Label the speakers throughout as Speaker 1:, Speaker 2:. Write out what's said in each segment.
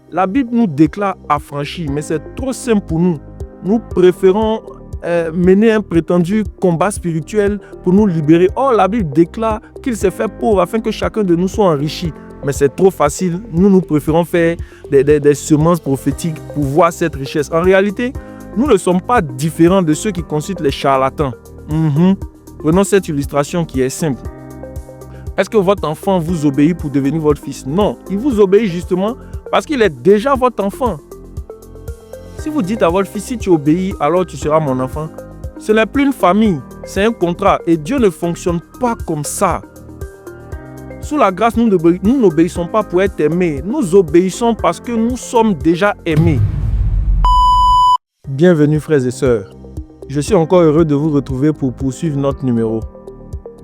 Speaker 1: La Bible nous déclare affranchis, mais c'est trop simple pour nous. Nous préférons mener un prétendu combat spirituel pour nous libérer. Or, la Bible déclare qu'il s'est fait pauvre afin que chacun de nous soit enrichi. Mais c'est trop facile. Nous préférons faire des semences prophétiques pour voir cette richesse. En réalité, nous ne sommes pas différents de ceux qui consultent les charlatans. Prenons cette illustration qui est simple. Est-ce que votre enfant vous obéit pour devenir votre fils? Non, il vous obéit justement parce qu'il est déjà votre enfant. Si vous dites à votre fils, si tu obéis, alors tu seras mon enfant, ce n'est plus une famille, c'est un contrat. Et Dieu ne fonctionne pas comme ça. Sous la grâce, nous n'obéissons pas pour être aimés. Nous obéissons parce que nous sommes déjà aimés. Bienvenue frères et sœurs. Je suis encore heureux de vous retrouver pour poursuivre notre numéro.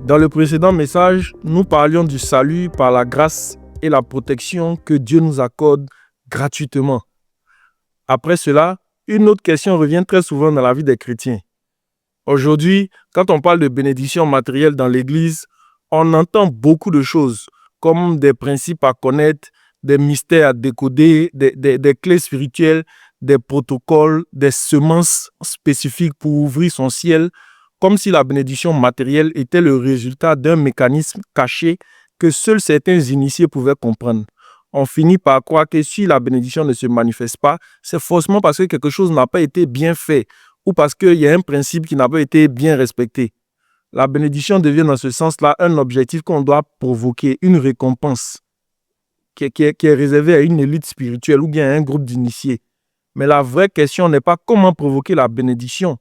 Speaker 1: Dans le précédent message, nous parlions du salut par la grâce et la protection que Dieu nous accorde gratuitement. Après cela, une autre question revient très souvent dans la vie des chrétiens. Aujourd'hui, quand on parle de bénédiction matérielle dans l'Église, on entend beaucoup de choses, comme des principes à connaître, des mystères à décoder, des clés spirituelles, des protocoles, des semences spécifiques pour ouvrir son ciel, comme si la bénédiction matérielle était le résultat d'un mécanisme caché que seuls certains initiés pouvaient comprendre. On finit par croire que si la bénédiction ne se manifeste pas, c'est forcément parce que quelque chose n'a pas été bien fait ou parce qu'il y a un principe qui n'a pas été bien respecté. La bénédiction devient dans ce sens-là un objectif qu'on doit provoquer, une récompense qui est réservée à une élite spirituelle ou bien à un groupe d'initiés. Mais la vraie question n'est pas comment provoquer la bénédiction.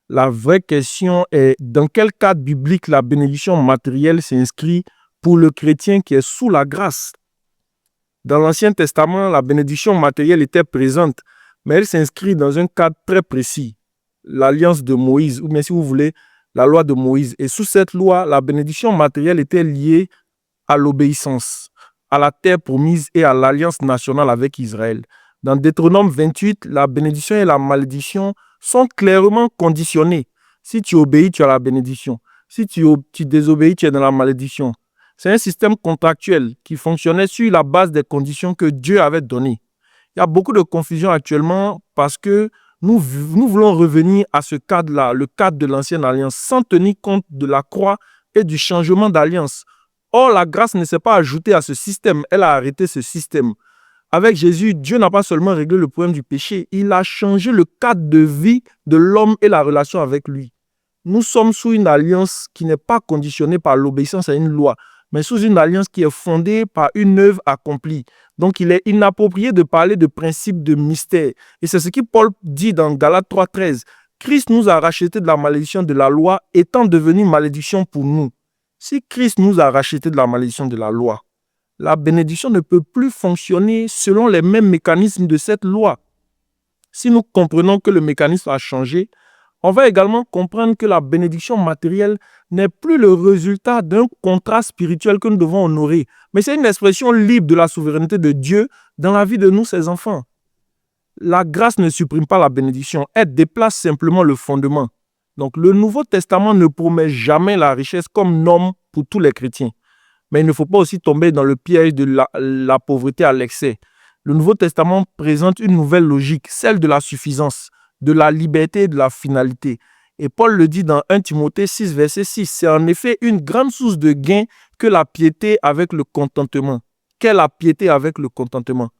Speaker 1: La vraie question est dans quel cadre biblique la bénédiction matérielle s'inscrit pour le chrétien qui est sous la grâce. Dans l'Ancien Testament, la bénédiction matérielle était présente, mais elle s'inscrit dans un cadre très précis, l'alliance de Moïse, ou bien si vous voulez, la loi de Moïse. Et sous cette loi, la bénédiction matérielle était liée à l'obéissance, à la terre promise et à l'alliance nationale avec Israël. Dans Deutéronome 28, la bénédiction et la malédiction sont clairement conditionnées. Si tu obéis, tu as la bénédiction. Si tu désobéis, tu es dans la malédiction. C'est un système contractuel qui fonctionnait sur la base des conditions que Dieu avait données. Il y a beaucoup de confusion actuellement parce que nous voulons revenir à ce cadre-là, le cadre de l'ancienne alliance, sans tenir compte de la croix et du changement d'alliance. Or, la grâce ne s'est pas ajoutée à ce système, elle a arrêté ce système. Avec Jésus, Dieu n'a pas seulement réglé le problème du péché, il a changé le cadre de vie de l'homme et la relation avec lui. Nous sommes sous une alliance qui n'est pas conditionnée par l'obéissance à une loi, mais sous une alliance qui est fondée par une œuvre accomplie. Donc, il est inapproprié de parler de principe de mystère. Et c'est ce que Paul dit dans Galates 3,13. Christ nous a rachetés de la malédiction de la loi, étant devenu malédiction pour nous. Si Christ nous a rachetés de la malédiction de la loi, la bénédiction ne peut plus fonctionner selon les mêmes mécanismes de cette loi. Si nous comprenons que le mécanisme a changé, on va également comprendre que la bénédiction matérielle n'est plus le résultat d'un contrat spirituel que nous devons honorer, mais c'est une expression libre de la souveraineté de Dieu dans la vie de nous, ses enfants. La grâce ne supprime pas la bénédiction, elle déplace simplement le fondement. Donc le Nouveau Testament ne promet jamais la richesse comme norme pour tous les chrétiens. Mais il ne faut pas aussi tomber dans le piège de la pauvreté à l'excès. Le Nouveau Testament présente une nouvelle logique, celle de la suffisance, de la liberté et de la finalité. Et Paul le dit dans 1 Timothée 6, verset 6. C'est en effet une grande source de gain que la piété avec le contentement. Qu'est la piété avec le contentement?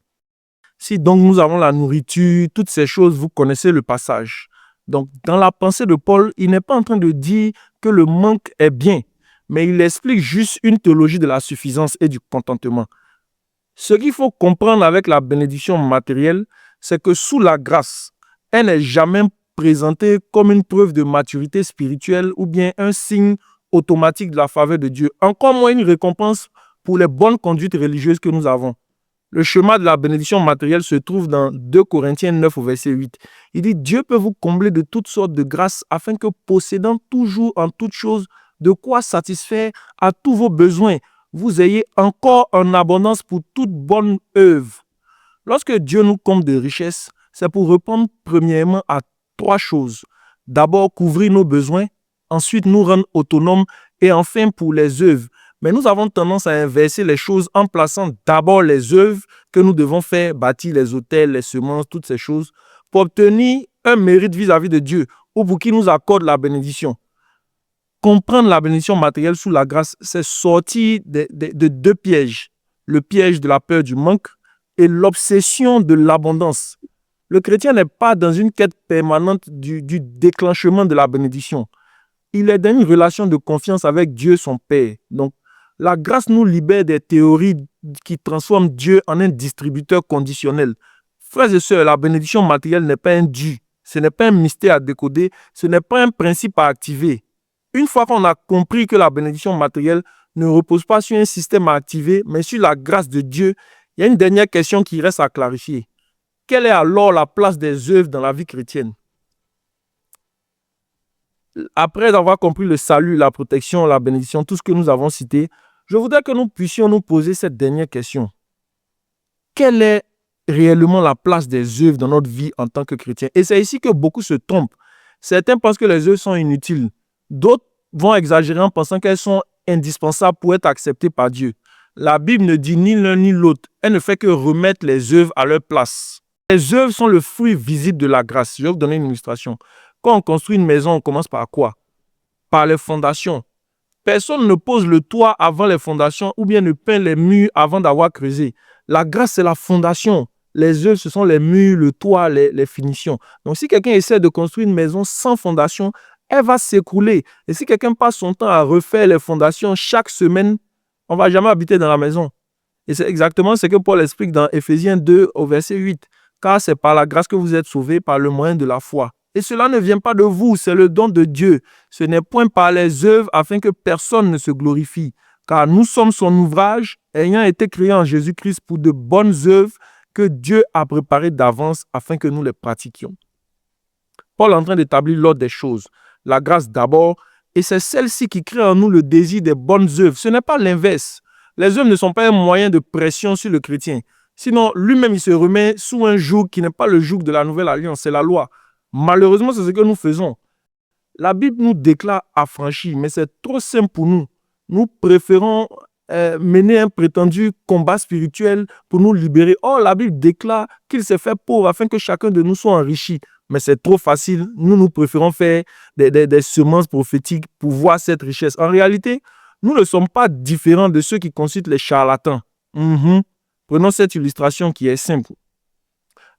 Speaker 1: Si donc nous avons la nourriture, toutes ces choses, vous connaissez le passage. Donc dans la pensée de Paul, il n'est pas en train de dire que le manque est bien, mais il explique juste une théologie de la suffisance et du contentement. Ce qu'il faut comprendre avec la bénédiction matérielle, c'est que sous la grâce, elle n'est jamais présentée comme une preuve de maturité spirituelle ou bien un signe automatique de la faveur de Dieu. Encore moins une récompense pour les bonnes conduites religieuses que nous avons. Le chemin de la bénédiction matérielle se trouve dans 2 Corinthiens 9 au verset 8. Il dit « Dieu peut vous combler de toutes sortes de grâces afin que possédant toujours en toutes choses de quoi satisfaire à tous vos besoins, vous ayez encore en abondance pour toute bonne œuvre. » Lorsque Dieu nous comble de richesses, c'est pour répondre premièrement à 3 choses. D'abord, couvrir nos besoins, ensuite nous rendre autonomes et enfin pour les œuvres. Mais nous avons tendance à inverser les choses en plaçant d'abord les œuvres que nous devons faire, bâtir les autels, les semences, toutes ces choses, pour obtenir un mérite vis-à-vis de Dieu ou pour qu'il nous accorde la bénédiction. Comprendre la bénédiction matérielle sous la grâce, c'est sortir de deux pièges. Le piège de la peur du manque et l'obsession de l'abondance. Le chrétien n'est pas dans une quête permanente du déclenchement de la bénédiction. Il est dans une relation de confiance avec Dieu, son Père. Donc, la grâce nous libère des théories qui transforment Dieu en un distributeur conditionnel. Frères et sœurs, la bénédiction matérielle n'est pas un dû. Ce n'est pas un mystère à décoder. Ce n'est pas un principe à activer. Une fois qu'on a compris que la bénédiction matérielle ne repose pas sur un système à activer, mais sur la grâce de Dieu, il y a une dernière question qui reste à clarifier. Quelle est alors la place des œuvres dans la vie chrétienne? Après avoir compris le salut, la protection, la bénédiction, tout ce que nous avons cité, je voudrais que nous puissions nous poser cette dernière question. Quelle est réellement la place des œuvres dans notre vie en tant que chrétien? Et c'est ici que beaucoup se trompent. Certains pensent que les œuvres sont inutiles. D'autres vont exagérer en pensant qu'elles sont indispensables pour être acceptées par Dieu. La Bible ne dit ni l'un ni l'autre. Elle ne fait que remettre les œuvres à leur place. Les œuvres sont le fruit visible de la grâce. Je vais vous donner une illustration. Quand on construit une maison, on commence par quoi? Par les fondations. Personne ne pose le toit avant les fondations ou bien ne peint les murs avant d'avoir creusé. La grâce, c'est la fondation. Les œuvres, ce sont les murs, le toit, les finitions. Donc, si quelqu'un essaie de construire une maison sans fondation, elle va s'écrouler. Et si quelqu'un passe son temps à refaire les fondations chaque semaine, on ne va jamais habiter dans la maison. Et c'est exactement ce que Paul explique dans Éphésiens 2 au verset 8. Car c'est par la grâce que vous êtes sauvés par le moyen de la foi. Et cela ne vient pas de vous, c'est le don de Dieu. Ce n'est point par les œuvres afin que personne ne se glorifie. Car nous sommes son ouvrage, ayant été créés en Jésus-Christ pour de bonnes œuvres que Dieu a préparées d'avance afin que nous les pratiquions. Paul est en train d'établir l'ordre des choses. La grâce d'abord, et c'est celle-ci qui crée en nous le désir des bonnes œuvres. Ce n'est pas l'inverse. Les œuvres ne sont pas un moyen de pression sur le chrétien. Sinon, lui-même, il se remet sous un joug qui n'est pas le joug de la nouvelle alliance, c'est la loi. Malheureusement, c'est ce que nous faisons. La Bible nous déclare affranchis, mais c'est trop simple pour nous. Nous préférons mener un prétendu combat spirituel pour nous libérer. Or, la Bible déclare qu'il s'est fait pauvre afin que chacun de nous soit enrichi. Mais c'est trop facile. Nous préférons faire des semences prophétiques pour voir cette richesse. En réalité, nous ne sommes pas différents de ceux qui consultent les charlatans. Prenons cette illustration qui est simple.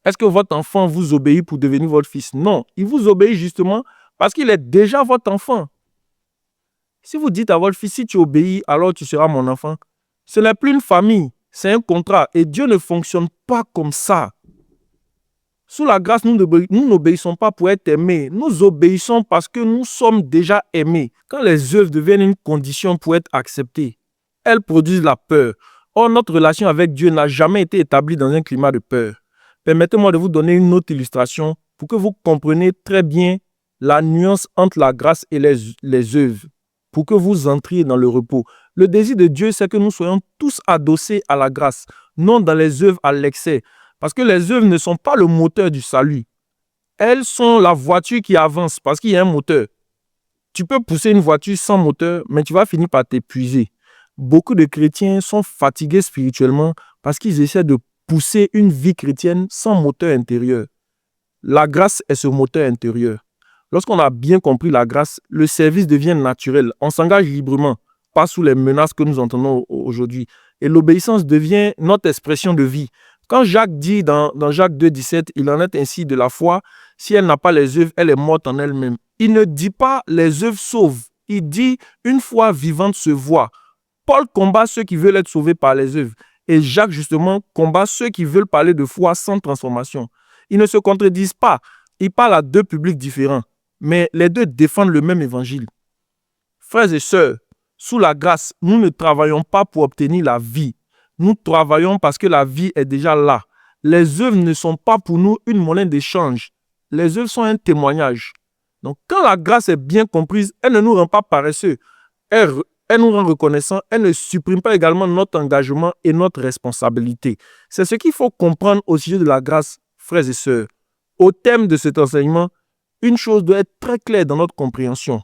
Speaker 1: Est-ce que votre enfant vous obéit pour devenir votre fils? Non, il vous obéit justement parce qu'il est déjà votre enfant. Si vous dites à votre fils, si tu obéis, alors tu seras mon enfant, ce n'est plus une famille, c'est un contrat. Et Dieu ne fonctionne pas comme ça. Sous la grâce, nous n'obéissons pas pour être aimés. Nous obéissons parce que nous sommes déjà aimés. Quand les œuvres deviennent une condition pour être acceptées, elles produisent la peur. Or, notre relation avec Dieu n'a jamais été établie dans un climat de peur. Permettez-moi de vous donner une autre illustration pour que vous compreniez très bien la nuance entre la grâce et les œuvres, pour que vous entriez dans le repos. Le désir de Dieu, c'est que nous soyons tous adossés à la grâce, non dans les œuvres à l'excès. Parce que les œuvres ne sont pas le moteur du salut. Elles sont la voiture qui avance parce qu'il y a un moteur. Tu peux pousser une voiture sans moteur, mais tu vas finir par t'épuiser. Beaucoup de chrétiens sont fatigués spirituellement parce qu'ils essaient de pousser une vie chrétienne sans moteur intérieur. La grâce est ce moteur intérieur. Lorsqu'on a bien compris la grâce, le service devient naturel. On s'engage librement, pas sous les menaces que nous entendons aujourd'hui. Et l'obéissance devient notre expression de vie. Quand Jacques dit dans Jacques 2, 17, il en est ainsi de la foi, si elle n'a pas les œuvres, elle est morte en elle-même. Il ne dit pas les œuvres sauvent. Il dit une foi vivante se voit. Paul combat ceux qui veulent être sauvés par les œuvres. Et Jacques, justement, combat ceux qui veulent parler de foi sans transformation. Ils ne se contredisent pas. Ils parlent à deux publics différents. Mais les deux défendent le même évangile. Frères et sœurs, sous la grâce, nous ne travaillons pas pour obtenir la vie. Nous travaillons parce que la vie est déjà là. Les œuvres ne sont pas pour nous une monnaie d'échange. Les œuvres sont un témoignage. Donc, quand la grâce est bien comprise, elle ne nous rend pas paresseux. Elle nous rend reconnaissants. Elle ne supprime pas également notre engagement et notre responsabilité. C'est ce qu'il faut comprendre au sujet de la grâce, frères et sœurs. Au thème de cet enseignement, une chose doit être très claire dans notre compréhension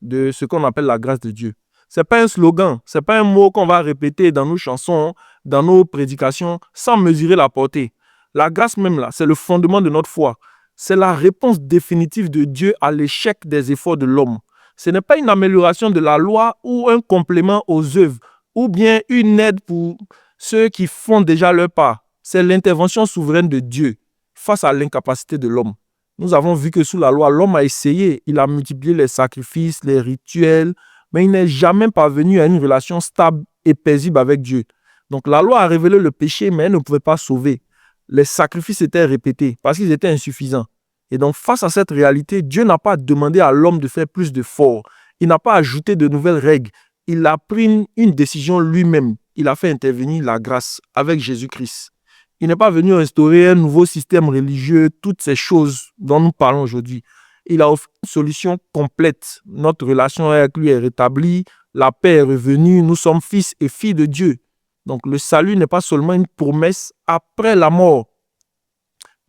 Speaker 1: de ce qu'on appelle la grâce de Dieu. Ce n'est pas un slogan, ce n'est pas un mot qu'on va répéter dans nos chansons dans nos prédications sans mesurer la portée. La grâce même là, c'est le fondement de notre foi. C'est la réponse définitive de Dieu à l'échec des efforts de l'homme. Ce n'est pas une amélioration de la loi ou un complément aux œuvres ou bien une aide pour ceux qui font déjà leur part. C'est l'intervention souveraine de Dieu face à l'incapacité de l'homme. Nous avons vu que sous la loi, l'homme a essayé, il a multiplié les sacrifices, les rituels, mais il n'est jamais parvenu à une relation stable et paisible avec Dieu. Donc la loi a révélé le péché, mais elle ne pouvait pas sauver. Les sacrifices étaient répétés parce qu'ils étaient insuffisants. Et donc, face à cette réalité, Dieu n'a pas demandé à l'homme de faire plus d'efforts. Il n'a pas ajouté de nouvelles règles. Il a pris une décision lui-même. Il a fait intervenir la grâce avec Jésus-Christ. Il n'est pas venu instaurer un nouveau système religieux, toutes ces choses dont nous parlons aujourd'hui. Il a offert une solution complète. Notre relation avec lui est rétablie, la paix est revenue, nous sommes fils et filles de Dieu. Donc le salut n'est pas seulement une promesse après la mort.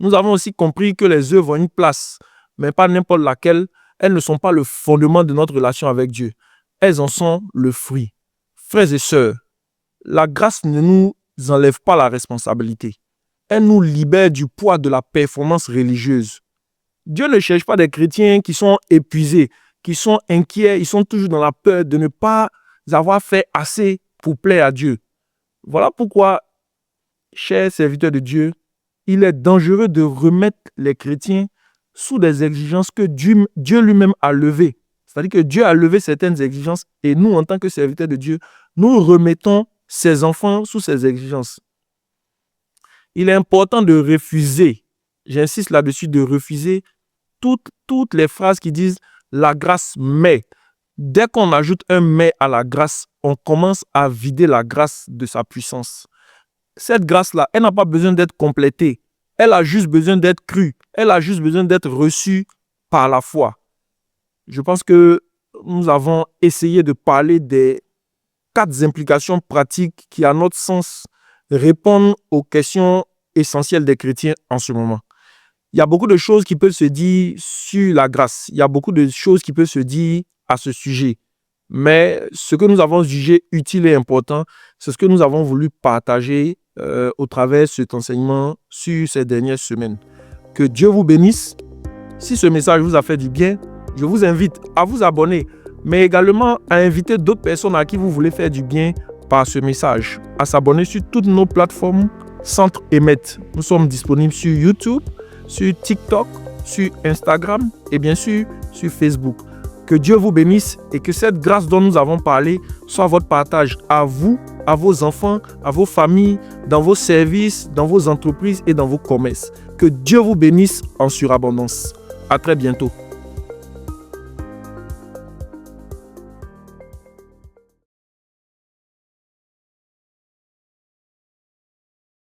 Speaker 1: Nous avons aussi compris que les œuvres ont une place, mais pas n'importe laquelle. Elles ne sont pas le fondement de notre relation avec Dieu. Elles en sont le fruit. Frères et sœurs, la grâce ne nous enlève pas la responsabilité. Elle nous libère du poids de la performance religieuse. Dieu ne cherche pas des chrétiens qui sont épuisés, qui sont inquiets, ils sont toujours dans la peur de ne pas avoir fait assez pour plaire à Dieu. Voilà pourquoi, chers serviteurs de Dieu, il est dangereux de remettre les chrétiens sous des exigences que Dieu lui-même a levées. C'est-à-dire que Dieu a levé certaines exigences et nous, en tant que serviteurs de Dieu, nous remettons ses enfants sous ces exigences. Il est important de refuser, j'insiste là-dessus, de refuser toutes les phrases qui disent « la grâce mais ». Dès qu'on ajoute un « mais » à la grâce, on commence à vider la grâce de sa puissance. Cette grâce-là, elle n'a pas besoin d'être complétée. Elle a juste besoin d'être crue. Elle a juste besoin d'être reçue par la foi. Je pense que nous avons essayé de parler des 4 implications pratiques qui, à notre sens, répondent aux questions essentielles des chrétiens en ce moment. Il y a beaucoup de choses qui peuvent se dire sur la grâce. Il y a beaucoup de choses qui peuvent se dire à ce sujet. Mais ce que nous avons jugé utile et important, c'est ce que nous avons voulu partager au travers de cet enseignement sur ces dernières semaines. Que Dieu vous bénisse. Si ce message vous a fait du bien, je vous invite à vous abonner, mais également à inviter d'autres personnes à qui vous voulez faire du bien par ce message, à s'abonner sur toutes nos plateformes Centre Emet. Nous sommes disponibles sur YouTube, sur TikTok, sur Instagram et bien sûr sur Facebook. Que Dieu vous bénisse et que cette grâce dont nous avons parlé soit votre partage à vous, à vos enfants, à vos familles, dans vos services, dans vos entreprises et dans vos commerces. Que Dieu vous bénisse en surabondance. À très bientôt.